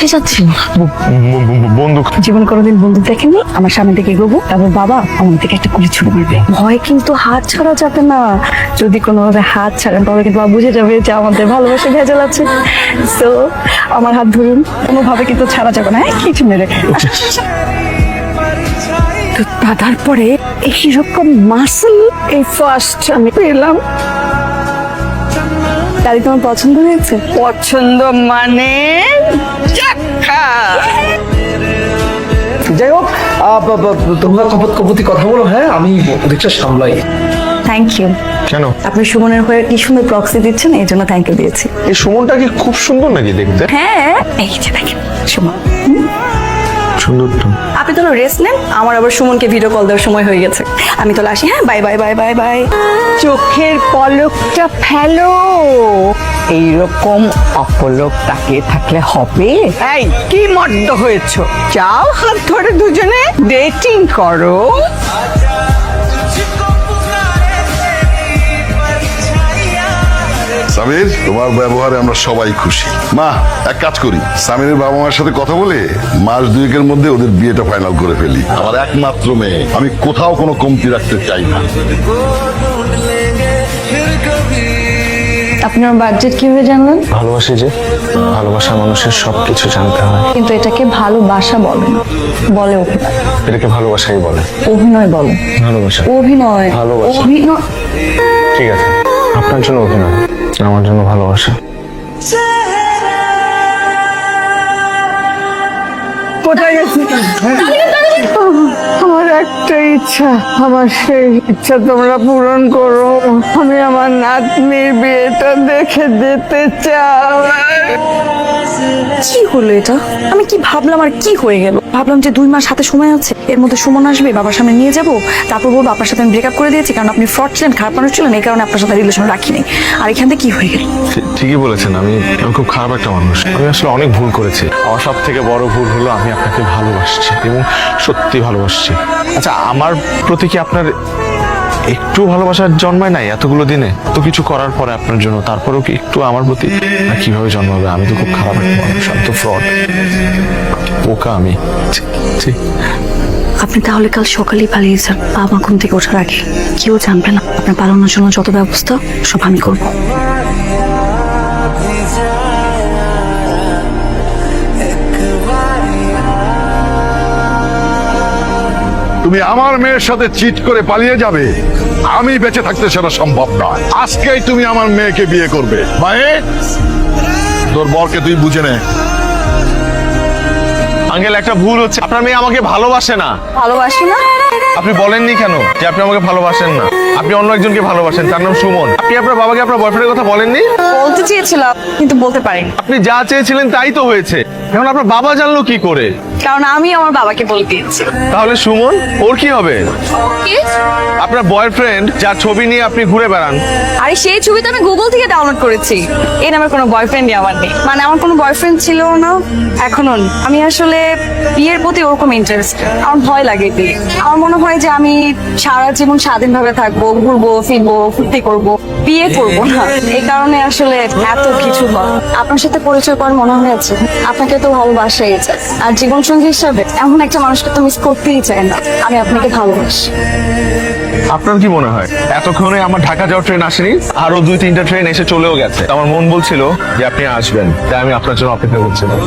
কোথায় যাচ্ছি? বন্দুক। জীবন কোনোদিন বন্দুক দেখেনি? আমার সামনে থেকে এগোবো, তারপর বাবা আমার থেকে একটা গুলি ছুড়ে মারবে। ভয় কিন্তু হাত ছাড়া যাবে না। যদি কোনোভাবে হাত ছাড়েন তাহলে কিন্তু বাবা বুঝে যাবে যে আমাদের ভালোবাসা ভেজাল আছে। তো আমার হাত ধরুন, কোনোভাবে কিন্তু ছাড়া যাবে না। কিছু মেরে তো দাদার পরে এইরকম মাসল এই ফার্স্ট আমি পেলাম। তাই তোমার পছন্দ হয়েছে? পছন্দ মানে যাই হোক, তোমরা কপতি কথা বলো, হ্যাঁ আমি ওদিকটা সামলাই। Thank you. কেন? আপনি সুমনের হয়ে কি সুন্দর প্রক্সি দিচ্ছেন, এই জন্য থ্যাংক ইউ দিয়েছি। এই সুমনটা কি খুব সুন্দর নাকি দেখতে? হ্যাঁ, এই যে দেখেন সুমন। সুন্দর তো। আপনি তাহলে রেস্ট নেন, আমার আবার সুমনকে ভিডিও কল দেওয়ার সময় হয়ে গেছে। আমি তাহলে আসি। হ্যাঁ, bye bye bye bye bye. চোখের পলকটা ফেলো, এইরকম অপলক তাকিয়ে থাকলে হবে? এই কি মদ্য হয়েছ? যাও হাত ধরে দুজনে ডেটিং করো। সামির, তোমার ব্যবহারে আমরা সবাই খুশি। মা, এক কাজ করি, সামিরের বাবা মায়ের সাথে কথা বলে মাস দুয়েকের মধ্যে ওদের বিয়েটা ফাইনাল করে ফেলি। আমার একমাত্র মেয়ে, আমি কোথাও কোনো কমতি রাখতে চাই না। আপনার বাজেট কিভাবে জানলেন? ভালোবাসি যে, ভালোবাসা মানুষের সবকিছু জানতে হয়। কিন্তু এটাকে ভালোবাসা বলে না, বলে অভিনয়। এটাকে ভালোবাসাই বলে। অভিনয় বলে। ভালোবাসা। অভিনয়। ভালোবাসা। অভিনয়। ঠিক আছে, আপনার জন্য অভিনয়, আমার জন্য ভালোবাসা। কোথায় গেছি? আমার একটা ইচ্ছা, আমার সেই ইচ্ছা তোমরা পূরণ করো। আমি আমার নাতনির বিয়েটা দেখে যেতে চাই। কি হলো এটা? আমি কি ভাবলাম আর কি হয়ে গেল? ভাবলাম যে 2 মাস হাতে সময় আছে, এর মধ্যে সুমন আসবে, বাবার সামনে নিয়ে যাব, তারপর বলবো আপনার সাথে আমি ব্রেকআপ করে দিয়েছি কারণ আপনি ফ্রড ছিলেন, খারাপ মানুষ ছিলেন, এই কারণে আপনার সাথে রিলেশন রাখিনি। আর এখান থেকে কি হয়ে গেল? ঠিকই বলেছেন, আমি খুব খারাপ একটা মানুষ। আমি আসলে অনেক ভুল করেছি। আমার সব থেকে বড় ভুল হলো আমি আপনাকে ভালোবাসছি এবং সত্যি ভালোবাসছি। আচ্ছা, আমার প্রতি কি আপনার একটু ভালোবাসার জন্মায় নাই এতগুলো দিনে? তো কিছু করার পরে আপনার জন্য, তারপরেও কি একটু আমার প্রতি কিভাবে জন্মাবে? আমি তো খুব খারাপ একটা মানুষ, আমি তো ফ্রড, বোকা আমি। ঠিক। আপনি তাহলে কাল সকালেই পালিয়ে যান, বাবা ঘুম থেকে ওঠার আগে। কেউ জানবে না। আপনার পালানোর জন্য যত ব্যবস্থা সব আমি করবো। তুমি আমার মেয়ের সাথে চিট করে পালিয়ে যাবে? আমি বেঁচে থাকতে সেটা সম্ভব নয়। আজকেই তুমি আমার মেয়েকে বিয়ে করবে। মায়ে, তোর বরকে তুই বুঝে নে। আঙ্কেল, একটা ভুল হচ্ছে, আপনার মেয়ে আমাকে ভালোবাসে না। ভালোবাসি না? আপনি বলেননি কেন যে আপনি আমাকে ভালোবাসেন না? আপনি অন্য একজনকে ভালোবাসেন, তার নাম সুমন। আপনি আপনার বাবাকে আপনার বয়ফ্রেন্ডের কথা বলেননি? বলতে চেয়েছিলাম কিন্তু বলতে পারিনি। আপনি যা চেয়েছিলেন তাই তো হয়েছে। এখন আপনার বাবা জানলো কি করে? কারণ আমি আমার বাবাকে বলে দিয়েছি। তাহলে সুমন, ওর কি হবে? আপনার বয়ফ্রেন্ড যার ছবি নিয়ে আপনি ঘুরে বেড়ান। আরে সেই ছবিটা আমি গুগল থেকে ডাউনলোড করেছি। এই নামের কোনো বয়ফ্রেন্ডই আমার নেই। মানে আমার কোনো বয়ফ্রেন্ড ছিল না, এখনো নেই। আমি আসলে বিয়ের প্রতি ওরকম ইন্টারেস্ট, আমার ভয় লাগে বিয়ে। আমার মনে হয় যে আমি সারা জীবন স্বাধীনভাবে থাকবো, ঘুরবো ফিরবো, ফুর্তি করবো, বিয়ে করবো না। এই কারণে আসলে এত কিছু হয়। আপনার সাথে পরিচয় করার মনে হয়েছে, আপনাকে তো ভালোবাসাই যায়। আর জীবনসঙ্গী হিসাবে এমন একটা মানুষকে তো মিস করতেই চাই না। আমি আপনাকে ভালোবাসি। আপনার কি মনে হয় এতক্ষণে আমার ঢাকা যাওয়ার ট্রেন আসেনি? আরো 2-3টা ট্রেন এসে চলেও গেছে। আমার মন বলছিল যে আপনি আসবেন, তাই আমি আপনার জন্য অপেক্ষা করছিলাম।